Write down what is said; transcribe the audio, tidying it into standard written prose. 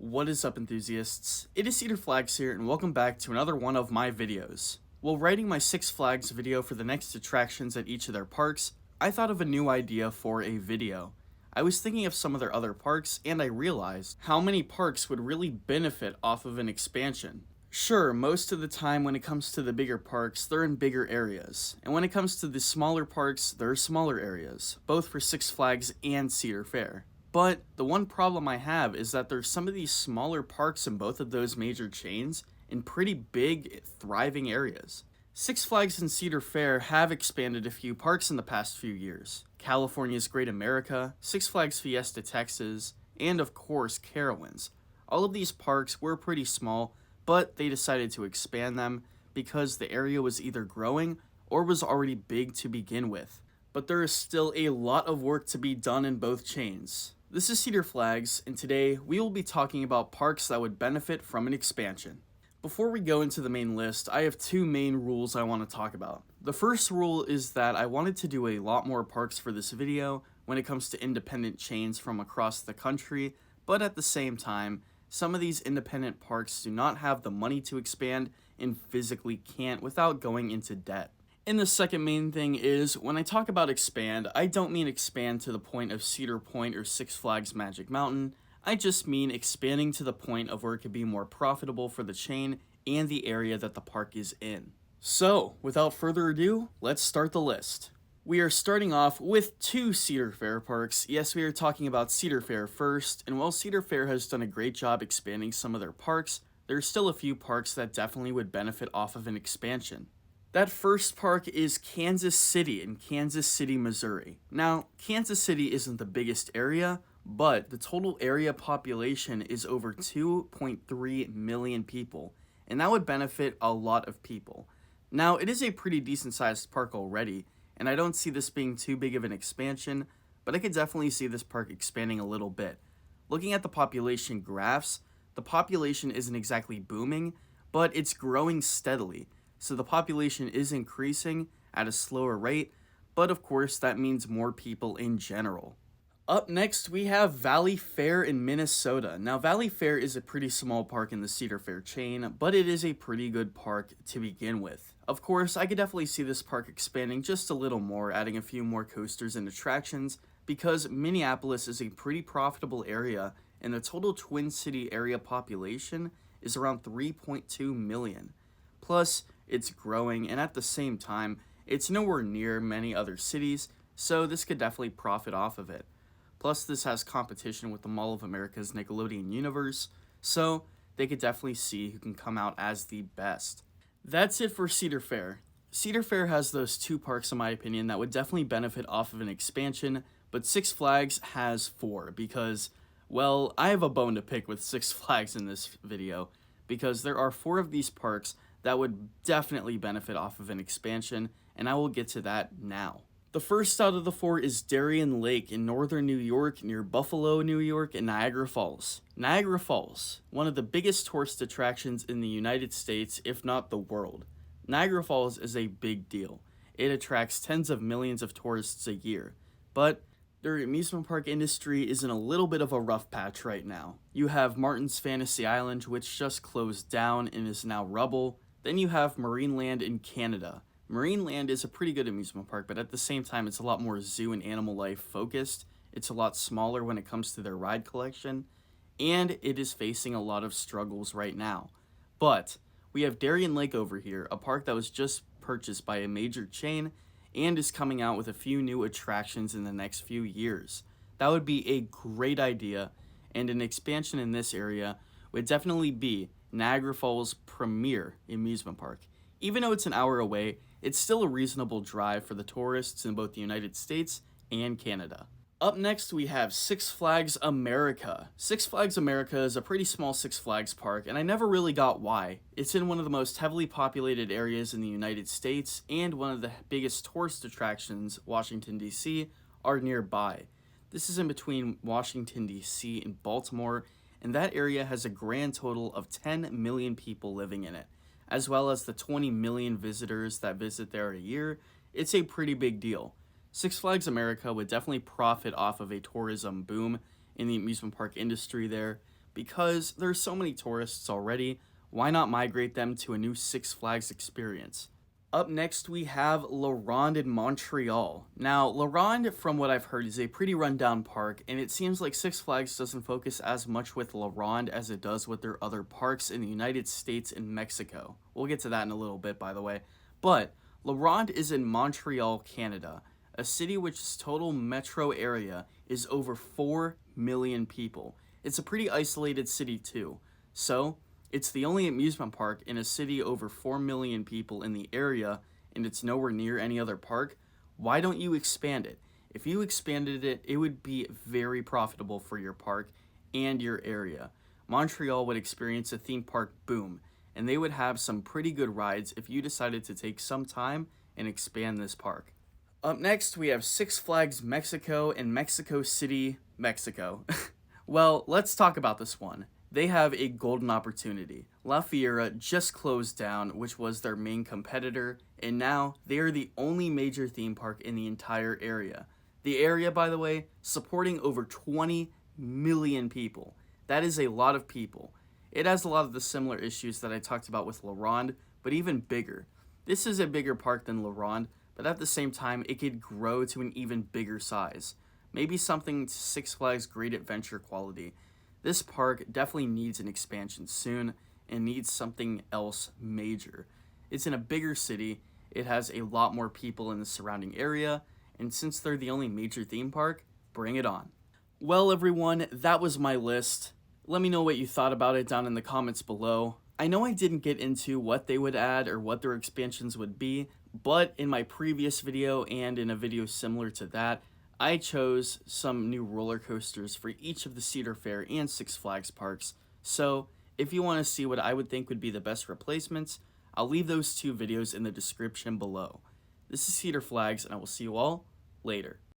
What is up, enthusiasts? It is Cedar Flags here, and welcome back to another one of my videos. While writing my Six Flags video for the next attractions at each of their parks, I thought of a new idea for a video. I was thinking of some of their other parks, and I realized how many parks would really benefit off of an expansion. Sure, most of the time when it comes to the bigger parks, they're in bigger areas. And when it comes to the smaller parks, they're smaller areas, both for Six Flags and Cedar Fair. But the one problem I have is that there's some of these smaller parks in both of those major chains in pretty big, thriving areas. Six Flags and Cedar Fair have expanded a few parks in the past few years. California's Great America, Six Flags Fiesta Texas, and of course Carowinds. All of these parks were pretty small, but they decided to expand them because the area was either growing or was already big to begin with. But there is still a lot of work to be done in both chains. This is Cedar Flags, and today we will be talking about parks that would benefit from an expansion. Before we go into the main list, I have two main rules I want to talk about. The first rule is that I wanted to do a lot more parks for this video when it comes to independent chains from across the country, but at the same time, some of these independent parks do not have the money to expand and physically can't without going into debt. And the second main thing is, when I talk about expand, I don't mean expand to the point of Cedar Point or Six Flags Magic Mountain. I just mean expanding to the point of where it could be more profitable for the chain and the area that the park is in. So, without further ado, let's start the list. We are starting off with two Cedar Fair parks. Yes, we are talking about Cedar Fair first, and while Cedar Fair has done a great job expanding some of their parks, there are still a few parks that definitely would benefit off of an expansion. That first park is Kansas City in Kansas City, Missouri. Now, Kansas City isn't the biggest area, but the total area population is over 2.3 million people, and that would benefit a lot of people. Now, it is a pretty decent sized park already, and I don't see this being too big of an expansion, but I could definitely see this park expanding a little bit. Looking at the population graphs, the population isn't exactly booming, but it's growing steadily. So the population is increasing at a slower rate, but of course that means more people in general. Up next, we have Valley Fair in Minnesota. Now, Valley Fair is a pretty small park in the Cedar Fair chain, but it is a pretty good park to begin with. Of course, I could definitely see this park expanding just a little more, adding a few more coasters and attractions, because Minneapolis is a pretty profitable area, and the total Twin City area population is around 3.2 million. Plus, it's growing, and at the same time, it's nowhere near many other cities, so this could definitely profit off of it. Plus, this has competition with the Mall of America's Nickelodeon universe, so they could definitely see who can come out as the best. That's it for Cedar Fair. Cedar Fair has those two parks, in my opinion, that would definitely benefit off of an expansion, but Six Flags has four, because, well, I have a bone to pick with Six Flags in this video, because there are four of these parks that would definitely benefit off of an expansion, and I will get to that now. The first out of the four is Darien Lake in northern New York, near Buffalo, New York, and Niagara Falls. Niagara Falls, one of the biggest tourist attractions in the United States, if not the world. Niagara Falls is a big deal. It attracts tens of millions of tourists a year, but their amusement park industry is in a little bit of a rough patch right now. You have Martin's Fantasy Island, which just closed down and is now rubble. Then you have Marineland in Canada. Marineland is a pretty good amusement park, but at the same time, it's a lot more zoo and animal life focused. It's a lot smaller when it comes to their ride collection, and it is facing a lot of struggles right now. But we have Darien Lake over here, a park that was just purchased by a major chain and is coming out with a few new attractions in the next few years. That would be a great idea, and an expansion in this area would definitely be Niagara Falls' premier amusement park. Even though it's an hour away, it's still a reasonable drive for the tourists in both the United States and Canada. Up next, we have Six Flags America. Six Flags America is a pretty small Six Flags park, and I never really got why. It's in one of the most heavily populated areas in the United States, and one of the biggest tourist attractions, Washington, D.C., are nearby. This is in between Washington, D.C. and Baltimore, and that area has a grand total of 10 million people living in it, as well as the 20 million visitors that visit there a year. It's a pretty big deal. Six Flags America would definitely profit off of a tourism boom in the amusement park industry there, because there's so many tourists already, why not migrate them to a new Six Flags experience? Up next, we have La Ronde in Montreal. Now, La Ronde, from what I've heard, is a pretty rundown park, and it seems like Six Flags doesn't focus as much with La Ronde as it does with their other parks in the United States and Mexico. We'll get to that in a little bit, by the way. But La Ronde is in Montreal, Canada, a city which's total metro area is over 4 million people. It's a pretty isolated city, too. So, it's the only amusement park in a city over 4 million people in the area, and it's nowhere near any other park. Why don't you expand it? If you expanded it, it would be very profitable for your park and your area. Montreal would experience a theme park boom, and they would have some pretty good rides if you decided to take some time and expand this park. Up next, we have Six Flags Mexico in Mexico City, Mexico. Well, let's talk about this one. They have a golden opportunity. La Fiera just closed down, which was their main competitor, and now they are the only major theme park in the entire area. The area, by the way, supporting over 20 million people. That is a lot of people. It has a lot of the similar issues that I talked about with La Ronde, but even bigger. This is a bigger park than La Ronde, but at the same time, it could grow to an even bigger size. Maybe something to Six Flags Great Adventure quality. This park definitely needs an expansion soon and needs something else major. It's in a bigger city, it has a lot more people in the surrounding area, and since they're the only major theme park, bring it on. Well, everyone, that was my list. Let me know what you thought about it down in the comments below. I know I didn't get into what they would add or what their expansions would be, but in my previous video and in a video similar to that, I chose some new roller coasters for each of the Cedar Fair and Six Flags parks. So if you want to see what I would think would be the best replacements, I'll leave those two videos in the description below. This is Cedar Flags, and I will see you all later.